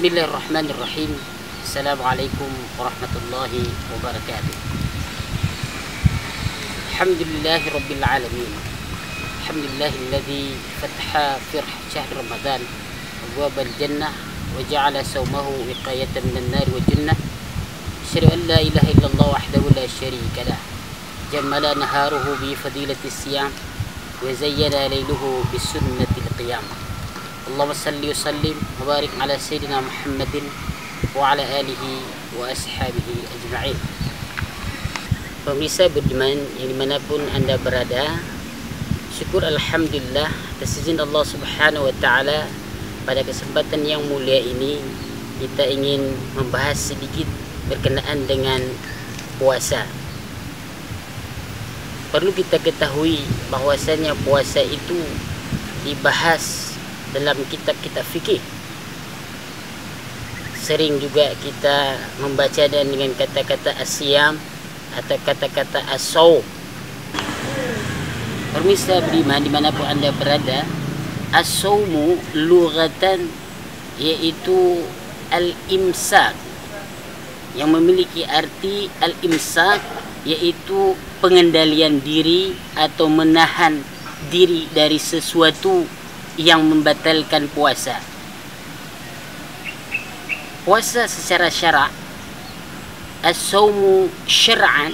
Bismillahirrahmanirrahim. Assalamualaikum warahmatullahi wabarakatuh. Alhamdulillahi rabbil alamin. Alhamdulillahilladzi fataha firh syahr Ramadan abwabal jannah wa ja'ala sawmahu wiqayatan minan nar wa jannah. Asyhadu an la ilaha illallah wahdahu la syarika lah. Jammala naharuhu bi fadilatis siyam wa zayyana layluhu bis sunnatil qiyamah. Allahumma salli wa sallim wa barik ala sayyidina Muhammadin wa ala alihi wa ashabihi ajma'in. Pemirsa budiman yang dimanapun anda berada, syukur alhamdulillah atas izin Allah subhanahu wa ta'ala, pada kesempatan yang mulia ini kita ingin membahas sedikit berkenaan dengan puasa. Perlu kita ketahui bahwasanya puasa itu dibahas dalam kitab-kitab fikih. Sering juga kita membaca dengan kata-kata asyam atau kata-kata as-sawm. Permisa beriman dimanapun anda berada, as-sawmu lughatan yaitu al-imsak, yang memiliki arti al-imsak yaitu pengendalian diri atau menahan diri dari sesuatu yang membatalkan puasa. Puasa secara syarak, as-sawmu syar'an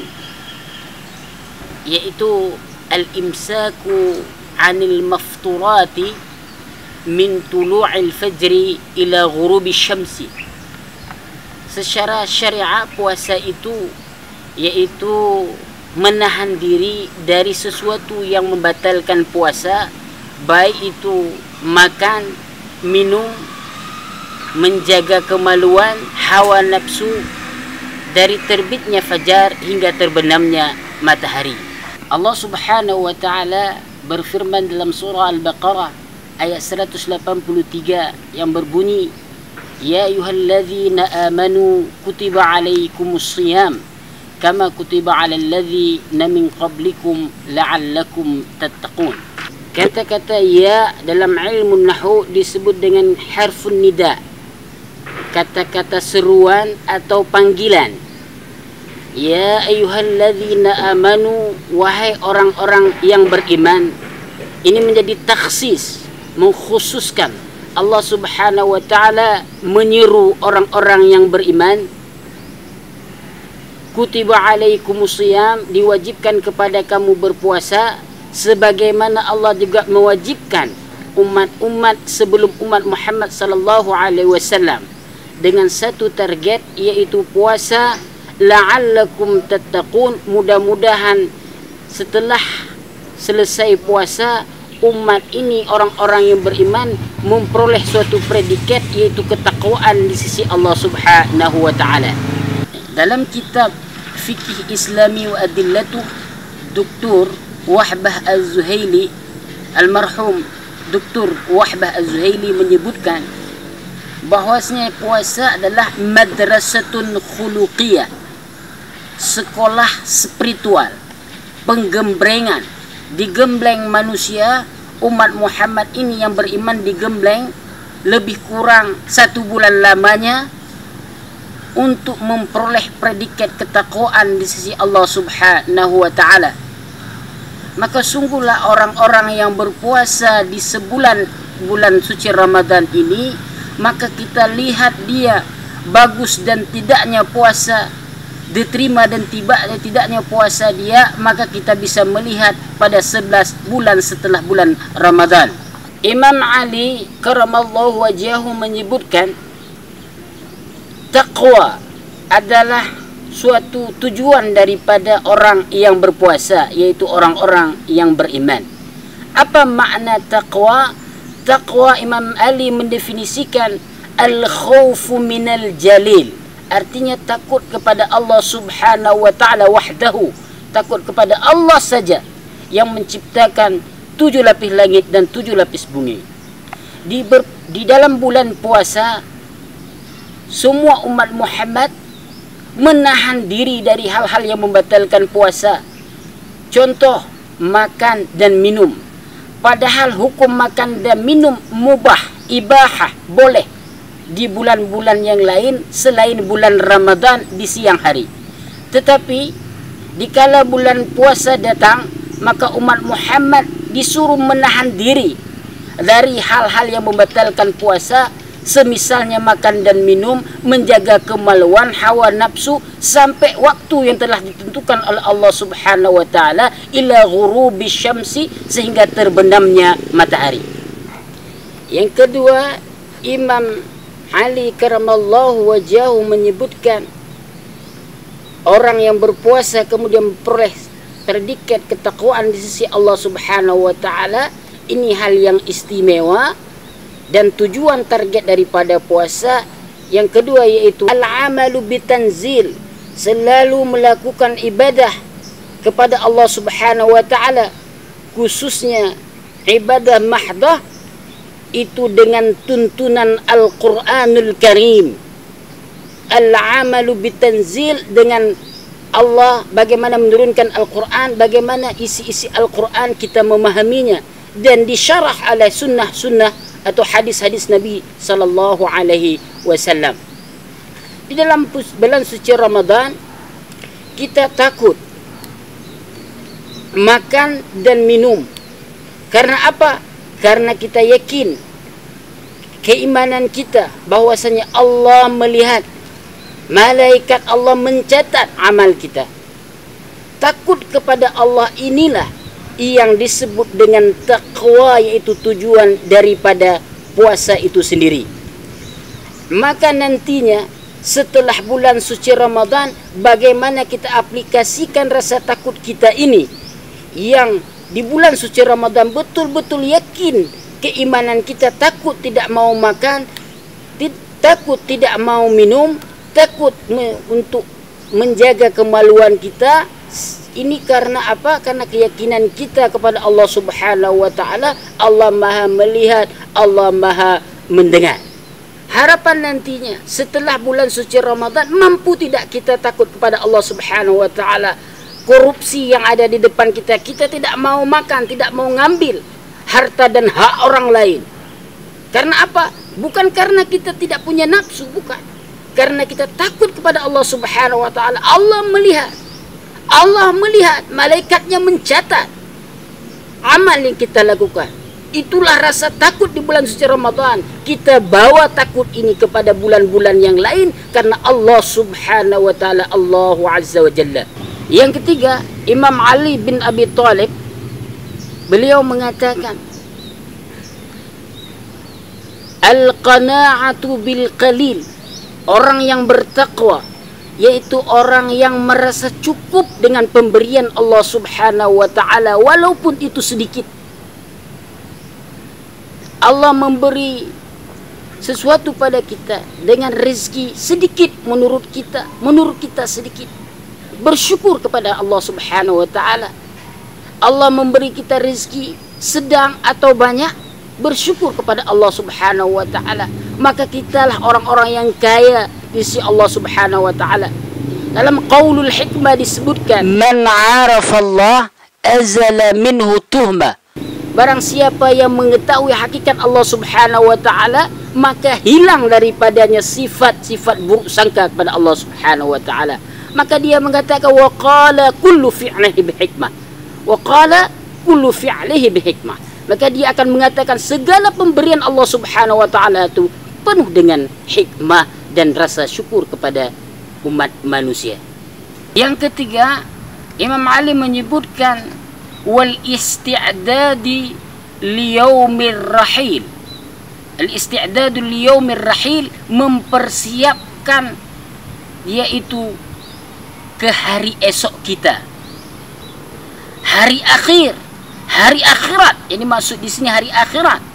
yaitu al-imsaku 'anil mafturati min tulu'il fajri ila ghurubi syamsi. Secara syariat puasa itu yaitu menahan diri dari sesuatu yang membatalkan puasa, baik itu makan, minum, menjaga kemaluan, hawa nafsu, dari terbitnya fajar hingga terbenamnya matahari. Allah subhanahu wa ta'ala berfirman dalam surah Al-Baqarah ayat 183 yang berbunyi, Ya ayyuhalladzina amanu kutiba alaikumus shiyam kama kutiba alal ladzina min qablikum la'allakum tattaqun. Kata-kata ya dalam ilmu nahwu disebut dengan harfun nida, kata-kata seruan atau panggilan. Ya ayyuhalladzina amanu, wahai orang-orang yang beriman. Ini menjadi takhsis, mengkhususkan. Allah subhanahu wa ta'ala menyeru orang-orang yang beriman. Kutiba alaikumusiyam, diwajibkan kepada kamu berpuasa, sebagaimana Allah juga mewajibkan umat-umat sebelum umat Muhammad sallallahu alaihi wasallam dengan satu target, yaitu puasa la'allakum tattaqun. Mudah-mudahan setelah selesai puasa umat ini, orang-orang yang beriman, memperoleh suatu predikat, yaitu ketakwaan di sisi Allah subhanahu wa ta'ala. Dalam kitab Fikih Islami wa Adillatuh, Dr. Wahbah Az-Zuhaili, almarhum Dr. Wahbah Az-Zuhaili menyebutkan bahwasanya puasa adalah madrasatun khuluqiyah, sekolah spiritual, penggemblengan, digembleng manusia. Umat Muhammad ini yang beriman digembleng lebih kurang 1 bulan lamanya untuk memperoleh predikat ketakwaan di sisi Allah subhanahu wa ta'ala. Maka sungguhlah orang-orang yang berpuasa di bulan suci Ramadan ini, maka kita lihat dia bagus dan tidaknya puasa, diterima dan tidaknya puasa dia, maka kita bisa melihat pada 11 bulan setelah bulan Ramadan. Imam Ali karamallahu wajhahu menyebutkan taqwa adalah suatu tujuan daripada orang yang berpuasa, yaitu orang-orang yang beriman. Apa makna taqwa? Taqwa Imam Ali mendefinisikan al-khawfu minal jalil, artinya takut kepada Allah subhanahu wa ta'ala wahdahu, takut kepada Allah saja yang menciptakan 7 lapis langit dan 7 lapis bumi. Di dalam bulan puasa, semua umat Muhammad menahan diri dari hal-hal yang membatalkan puasa. Contoh, makan dan minum. Padahal hukum makan dan minum mubah, ibahah, boleh. di bulan-bulan yang lain selain bulan Ramadan di siang hari. Tetapi dikala bulan puasa datang, maka umat Muhammad disuruh menahan diri dari hal-hal yang membatalkan puasa, semisalnya makan dan minum, menjaga kemaluan, hawa nafsu, sampai waktu yang telah ditentukan oleh Allah Subhanahu wa taala, ila ghurubi syamsi, sehingga terbenamnya matahari. Yang kedua, Imam Ali karamallahu wajahu menyebutkan orang yang berpuasa kemudian memperoleh predikat ketakwaan di sisi Allah Subhanahu wa taala, ini hal yang istimewa dan tujuan target daripada puasa. Yang kedua yaitu al-amalu bitanzil, selalu melakukan ibadah kepada Allah Subhanahu wa taala, khususnya ibadah mahdah itu dengan tuntunan Al-Quranul Karim. Al-amalu bitanzil, dengan Allah bagaimana menurunkan Al-Quran, bagaimana isi-isi Al-Quran kita memahaminya, dan disyarah oleh sunnah-sunnah atau hadis-hadis Nabi sallallahu alaihi wasallam. Di dalam bulan suci Ramadan kita takut makan dan minum. Karena apa? Karena kita yakin, keimanan kita bahwasanya Allah melihat, malaikat Allah mencatat amal kita. Takut kepada Allah inilah yang disebut dengan taqwa, yaitu tujuan daripada puasa itu sendiri. Maka nantinya setelah bulan suci Ramadan, bagaimana kita aplikasikan rasa takut kita ini, yang di bulan suci Ramadan betul-betul yakin keimanan kita, takut tidak mau makan, takut tidak mau minum, takut untuk menjaga kemaluan kita. Ini karena apa? Karena keyakinan kita kepada Allah Subhanahu wa taala. Allah Maha melihat, Allah Maha mendengar. Harapan nantinya setelah bulan suci Ramadan, mampu tidak kita takut kepada Allah Subhanahu wa taala? Korupsi yang ada di depan kita, kita tidak mau makan, tidak mau ngambil harta dan hak orang lain. Karena apa? Bukan karena kita tidak punya nafsu, bukan. Karena kita takut kepada Allah Subhanahu wa taala. Allah melihat. Allah melihat, malaikatnya mencatat amal yang kita lakukan. Itulah rasa takut di bulan suci Ramadan. Kita bawa takut ini kepada bulan-bulan yang lain karena Allah Subhanahu wa taala, Allahu Azza wa Jalla. Yang ketiga, Imam Ali bin Abi Thalib, beliau mengatakan, al-qana'atu bil qalil, orang yang bertakwa yaitu orang yang merasa cukup dengan pemberian Allah Subhanahu wa taala walaupun itu sedikit. Allah memberi sesuatu pada kita dengan rezeki sedikit, menurut kita sedikit. Bersyukur kepada Allah Subhanahu wa taala. Allah memberi kita rezeki sedang atau banyak, bersyukur kepada Allah Subhanahu wa taala. Maka kitalah orang-orang yang kaya di sisi Allah Subhanahu wa taala. Dalam qaulul hikmah disebutkan, man 'arafa Allah azala minhu tuhma. Barang siapa yang mengetahui hakikat Allah Subhanahu wa taala, maka hilang daripadanya sifat-sifat buruk sangka kepada Allah Subhanahu wa taala. Maka dia mengatakan, wa qala kullu fi'lihi bihikmah, wa qala kullu fi'lihi bihikmah. Maka dia akan mengatakan segala pemberian Allah Subhanahu wa taala itu penuh dengan hikmah dan rasa syukur kepada umat manusia. Yang ketiga, Imam Ali menyebutkan wal isti'dadi liyaumir rahil. Al isti'dadu liyaumir rahil, mempersiapkan yaitu ke hari esok kita, hari akhir, hari akhirat. Ini maksud di sini hari akhirat.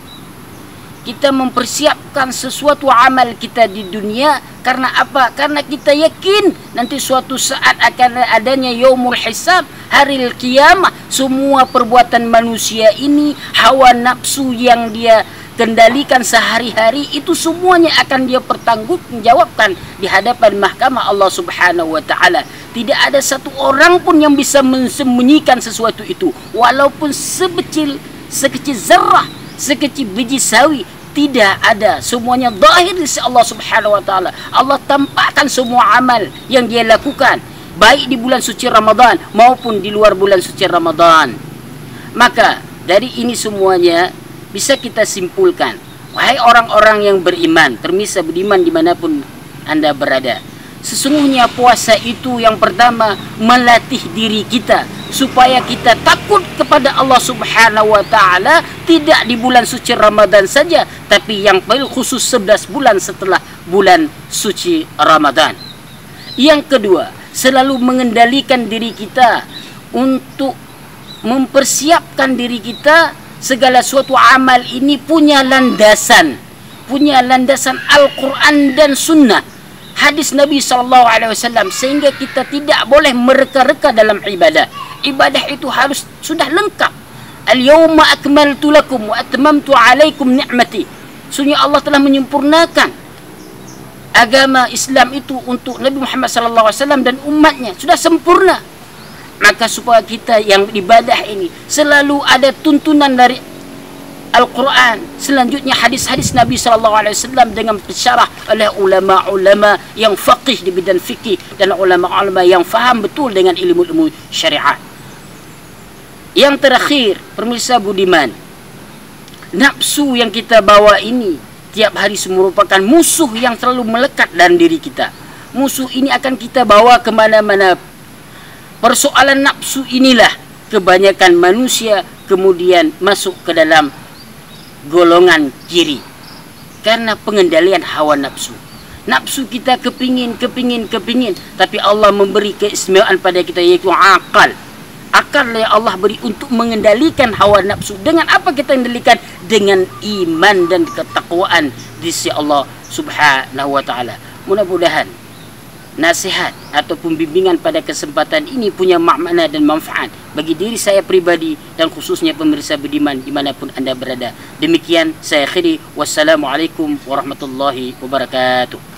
Kita mempersiapkan sesuatu amal kita di dunia. Karena apa? Karena kita yakin nanti suatu saat akan adanya yaumul hisab, hari kiamah. Semua perbuatan manusia ini, hawa nafsu yang dia kendalikan sehari-hari, itu semuanya akan dia pertanggungjawabkan di hadapan mahkamah Allah Subhanahu wa taala. Tidak ada satu orang pun yang bisa mensembunyikan sesuatu itu, walaupun sekecil zarrah, sekecil biji sawi. Tidak ada, semuanya zahir di sisi Allah Subhanahu wa taala. Allah tampakkan semua amal yang dia lakukan, baik di bulan suci Ramadan maupun di luar bulan suci Ramadan. Maka dari ini semuanya bisa kita simpulkan, wahai orang-orang yang beriman, termisah beriman dimanapun Anda berada, sesungguhnya puasa itu yang pertama melatih diri kita supaya kita takut kepada Allah Subhanahu wa taala, tidak di bulan suci Ramadan saja, tapi yang paling khusus 11 bulan setelah bulan suci Ramadan. Yang kedua, selalu mengendalikan diri kita untuk mempersiapkan diri kita segala suatu amal ini punya landasan Al-Quran dan Sunnah, hadis Nabi SAW, sehingga kita tidak boleh mereka-reka dalam ibadah. Ibadah itu harus sudah lengkap. Al-yawma akmaltu lakum wa atmamtu alaikum ni'mati. Sungguh Allah telah menyempurnakan agama Islam itu untuk Nabi Muhammad SAW dan umatnya, sudah sempurna. Maka supaya kita yang ibadah ini selalu ada tuntunan dari Al-Quran, selanjutnya hadis-hadis Nabi SAW dengan disyarah oleh ulama-ulama yang faqih di bidang fikih dan ulama-ulama yang faham betul dengan ilmu-ilmu syariat. Yang terakhir, pemirsa budiman, nafsu yang kita bawa ini tiap hari merupakan musuh yang selalu melekat dalam diri kita. Musuh ini akan kita bawa kemana-mana. Persoalan nafsu inilah kebanyakan manusia kemudian masuk ke dalam golongan kiri karena pengendalian hawa nafsu. Nafsu kita kepingin, tapi Allah memberi keistimewaan pada kita, yaitu akal. Akal yang Allah beri untuk mengendalikan hawa nafsu. Dengan apa kita kendalikan? Dengan iman dan ketakwaan di sisi Allah Subhanahu wa taala. Mudah-mudahan nasihat ataupun bimbingan pada kesempatan ini punya makna dan manfaat bagi diri saya pribadi dan khususnya pemirsa budiman dimanapun Anda berada. Demikian saya akhiri. Wassalamualaikum warahmatullahi wabarakatuh.